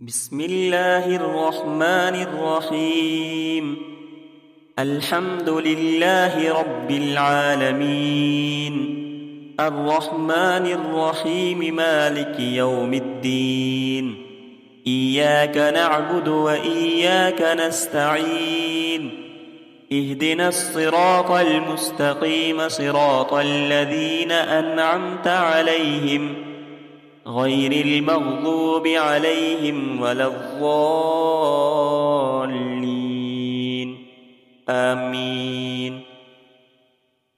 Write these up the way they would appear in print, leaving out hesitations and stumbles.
بسم الله الرحمن الرحيم. الحمد لله رب العالمين، الرحمن الرحيم، مالك يوم الدين. إياك نعبد وإياك نستعين. اهدنا الصراط المستقيم، صراط الذين أنعمت عليهم غير المغضوب عليهم ولا الضالين، آمين.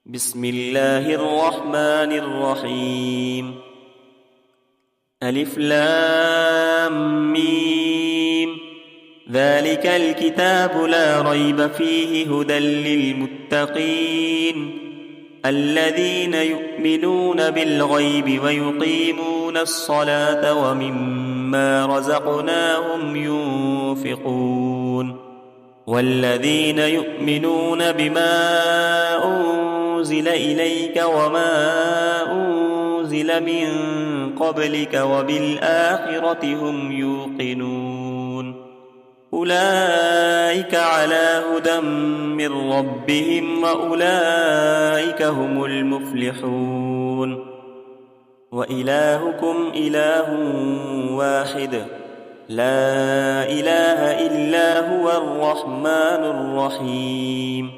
بسم الله الرحمن الرحيم. ألف لام ميم. ذلك الكتاب لا ريب فيه، هدى للمتقين الذين يؤمنون بالغيب ويقيمون الصلاة ومما رزقناهم ينفقون. والذين يؤمنون بما أنزل إليك وما أنزل من قبلك وبالآخرة هم يوقنون. أولئك على هدى من ربهم وأولئك هم المفلحون. وإلهكم إله واحد، لا إله إلا هو الرحمن الرحيم.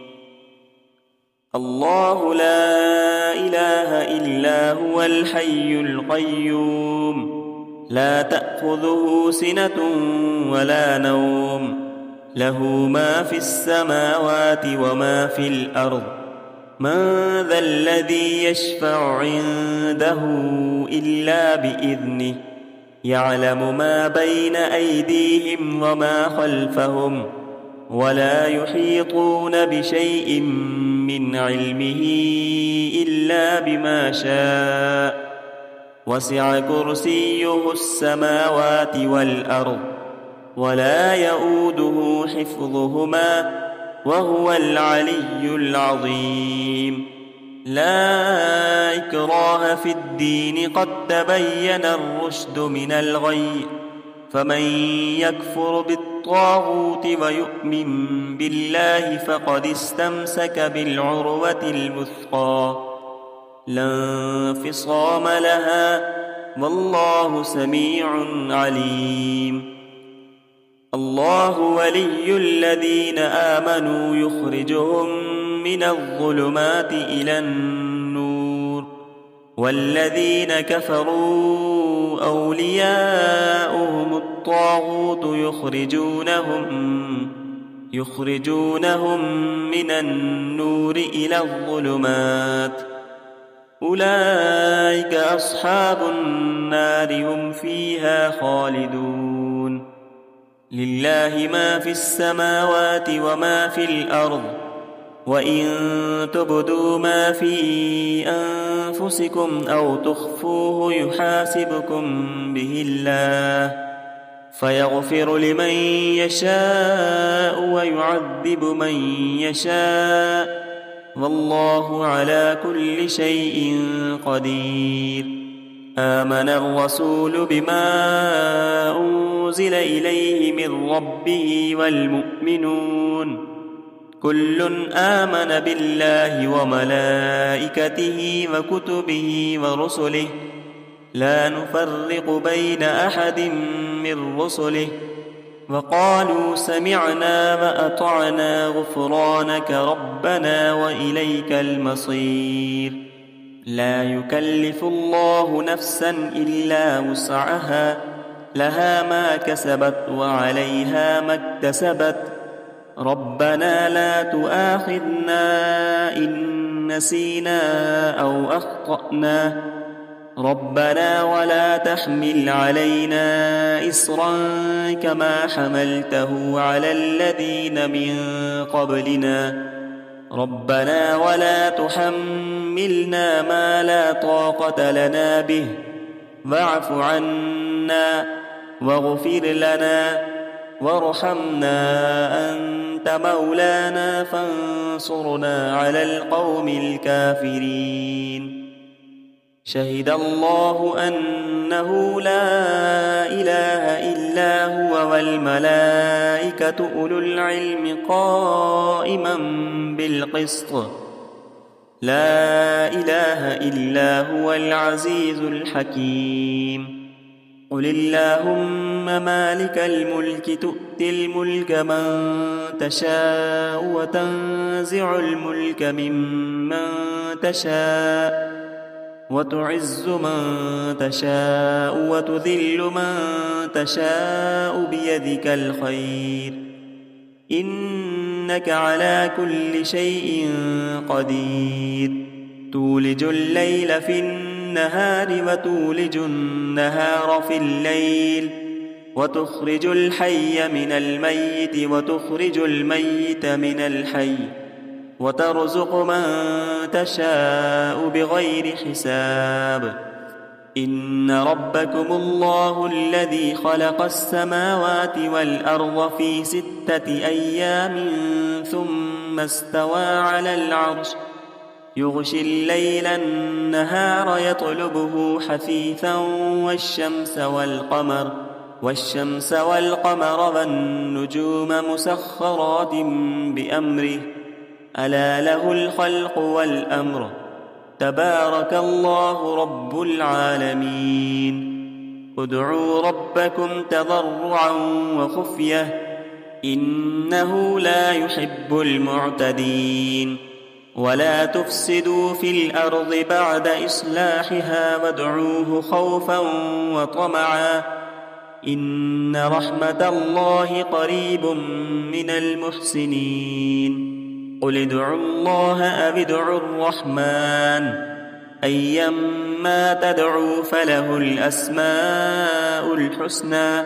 الله لا إله إلا هو الحي القيوم، لا تأخذه سنة ولا نوم، له ما في السماوات وما في الأرض. من ذا الذي يشفع عنده إلا بإذنه، يعلم ما بين أيديهم وما خلفهم، ولا يحيطون بشيء من علمه إلا بما شاء. وسع كرسيه السماوات والأرض، ولا يؤوده حفظهما، وهو العلي العظيم. لا إكراه في الدين، قد تبين الرشد من الغي. فمن يكفر بالطاغوت ويؤمن بالله فقد استمسك بالعروة الوثقى، لا انفصام لها، والله سميع عليم. الله ولي الذين آمنوا، يخرجهم من الظلمات إلى النور. والذين كفروا أولياؤهم الطاغوت، يخرجونهم من النور إلى الظلمات. أولئك أصحاب النار، هم فيها خالدون. لله ما في السماوات وما في الأرض، وإن تبدوا ما في أنفسكم أو تخفوه يحاسبكم به الله، فيغفر لمن يشاء ويعذب من يشاء، والله على كل شيء قدير. آمن الرسول بما أنزل إليه من ربه والمؤمنون، كل آمن بالله وملائكته وكتبه ورسله، لا نفرق بين أحد من رسله، وقالوا سمعنا وأطعنا غفرانك ربنا وإليك المصير. لا يكلف الله نفسا إلا وسعها، لها ما كسبت وعليها ما اكتسبت. ربنا لا تؤاخذنا إن نسينا أو أخطأنا، ربنا ولا تحمل علينا إصرا كما حملته على الذين من قبلنا، ربنا ولا تحملنا ما لا طاقة لنا به، واعف عنا واغفر لنا وارحمنا، أنت مولانا فانصرنا على القوم الكافرين. شهد الله أن أنه لا إله إلا هو والملائكة أولو العلم قائما بالقسط لا إله إلا هو العزيز الحكيم قل اللهم مالك الملك تؤتي الملك من تشاء وتنزع الملك ممن تشاء وتعز من تشاء وتذل من تشاء بيدك الخير إنك على كل شيء قدير تولج الليل في النهار وتولج النهار في الليل وتخرج الحي من الميت وتخرج الميت من الحي وترزق من تشاء بغير حساب إن ربكم الله الذي خلق السماوات والأرض في 6 أيام ثم استوى على العرش يغشي الليل النهار يطلبه حثيثا والشمس والقمر والنجوم مسخرات بأمره ألا له الخلق والأمر تبارك الله رب العالمين ادعوا ربكم تضرعا وخفية إنه لا يحب المعتدين ولا تفسدوا في الأرض بعد إصلاحها وادعوه خوفا وطمعا إن رحمة الله قريب من المحسنين قل ادعوا الله أو ادعوا الرحمن أيما تدعوا فله الأسماء الحسنى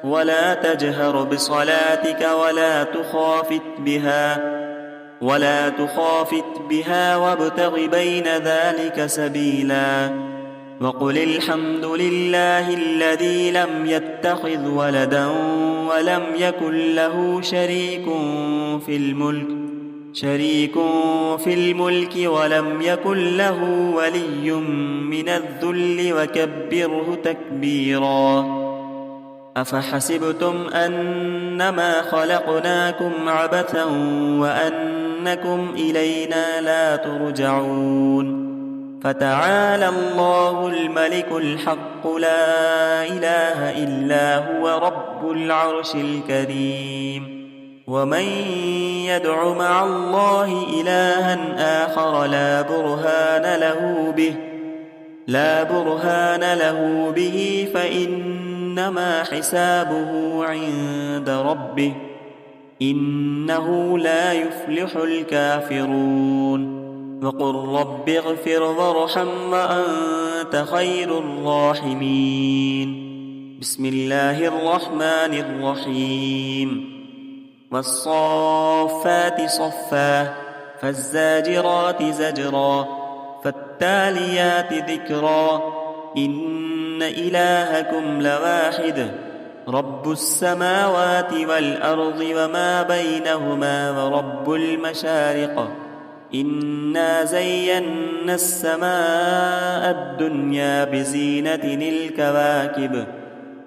ولا تجهر بصلاتك ولا تخافت بها وابتغ بين ذلك سبيلا وقل الحمد لله الذي لم يتخذ ولدا ولم يكن له شريك في الملك ولم يكن له ولي من الذل وكبره تكبيرا أفحسبتم أنما خلقناكم عبثا وأنكم إلينا لا ترجعون فتعالى الله الملك الحق لا إله إلا هو رب العرش الكريم ومن يدع مع الله إلها آخر لا برهان له به فإنما حسابه عند ربه إنه لا يفلح الكافرون وقل رب اغفر وارحم وأنت خير الراحمين بسم الله الرحمن الرحيم والصافات صفا فالزاجرات زجرا فالتاليات ذكرا إن إلهكم لواحد رب السماوات والأرض وما بينهما ورب المشارق إنا زينا السماء الدنيا بزينة الكواكب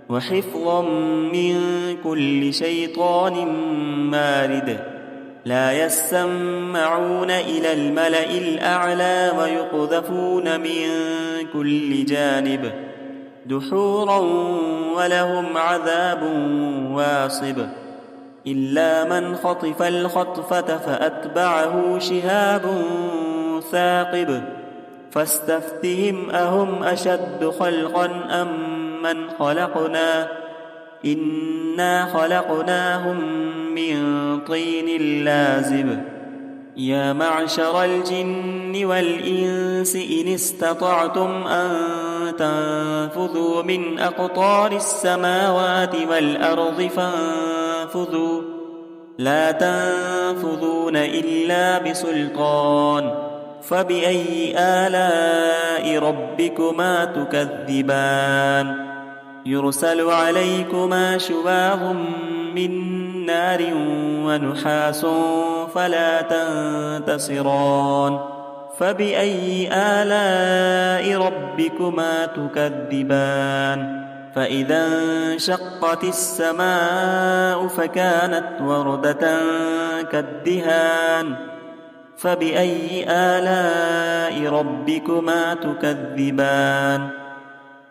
وحفظا من كل شيطان مارد لا يسمعون إلى الملأ الأعلى ويقذفون من كل جانب دحورا ولهم عذاب واصب إلا من خطف الخطفة فأتبعه شهاب ثاقب فاستفتهم أهم أشد خلقا أم من خلقنا إنا خلقناهم من طين لازب يا معشر الجن والإنس إن استطعتم أن تنفذوا من أقطار السماوات والأرض فانفذوا لا تنفذون إلا بسلطان فبأي آلاء ربكما تكذبان يرسل عليكما شواظ من نار ونحاس فلا تنتصران فبأي آلاء ربكما تكذبان فإذا انشقت السماء فكانت وردة كالدهان فبأي آلاء ربكما تكذبان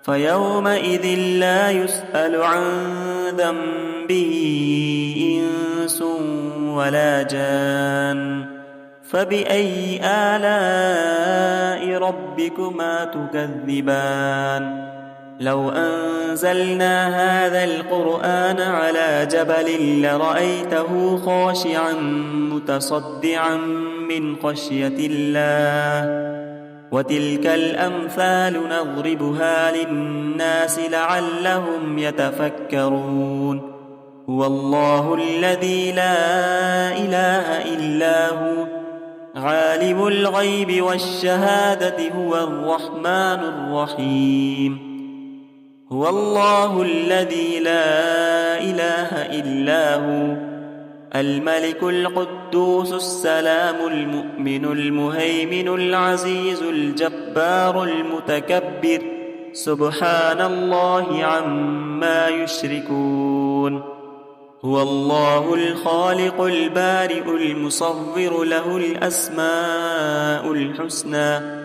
فيومئذ لا يسأل عن ذنبه إنس ولا جان فبأي آلاء ربكما تكذبان لو أنزلنا هذا القرآن على جبل لرأيته خاشعا متصدعا من خشية الله وتلك الأمثال نضربها للناس لعلهم يتفكرون هو الله الذي لا إله إلا هو عالم الغيب والشهادة هو الرحمن الرحيم هو الله الذي لا إله إلا هو الملك القدوس السلام المؤمن المهيمن العزيز الجبار المتكبر سبحان الله عما يشركون هو الله الخالق البارئ المصور له الأسماء الحسنى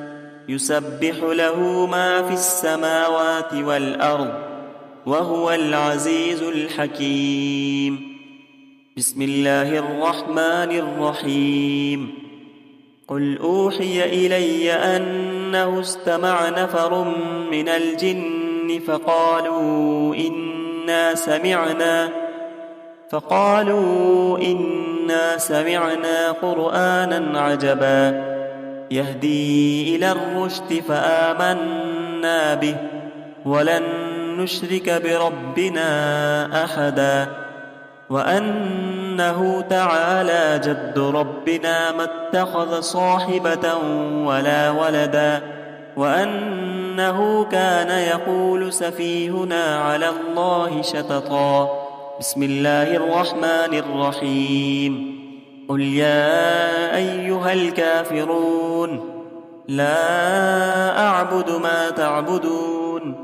يسبح له ما في السماوات والأرض وهو العزيز الحكيم بسم الله الرحمن الرحيم قل أوحي إلي أنه استمع نفر من الجن فقالوا إنا سمعنا قرآنا عجبا يهدي إلى الرشد فآمنا به ولن نشرك بربنا أحدا وأنه تعالى جد ربنا ما اتخذ صاحبة ولا ولدا وأنه كان يقول سفيهنا على الله شططا بسم الله الرحمن الرحيم قل يا أيها الكافرون لا أعبد ما تعبدون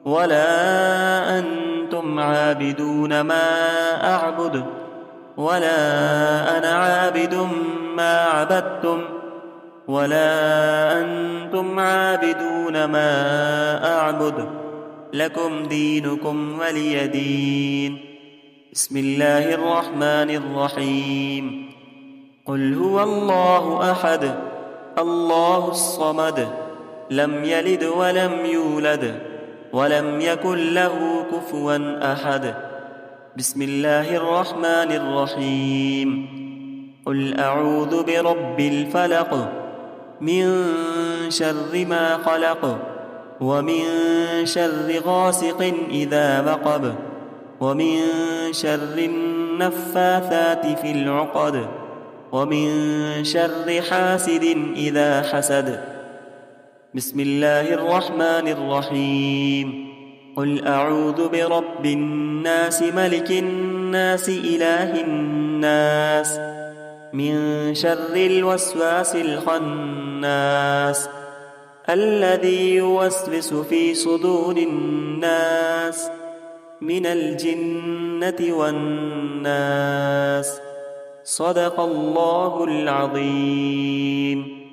ولا أنتم عابدون ما أعبد ولا أنا عابد ما عبدتم ولا أنتم عابدون ما أعبد لكم دينكم ولي دين بسم الله الرحمن الرحيم قل هو الله أحد الله الصمد لم يلد ولم يولد ولم يكن له كفوا أحد بسم الله الرحمن الرحيم قل أعوذ برب الفلق من شر ما خلق ومن شر غاسق إذا وقب ومن شر النفاثات في العقد ومن شر حاسد إذا حسد بسم الله الرحمن الرحيم قل أعوذ برب الناس ملك الناس إله الناس من شر الوسواس الخناس الذي يوسوس في صدور الناس من الجنة والناس صدق الله العظيم.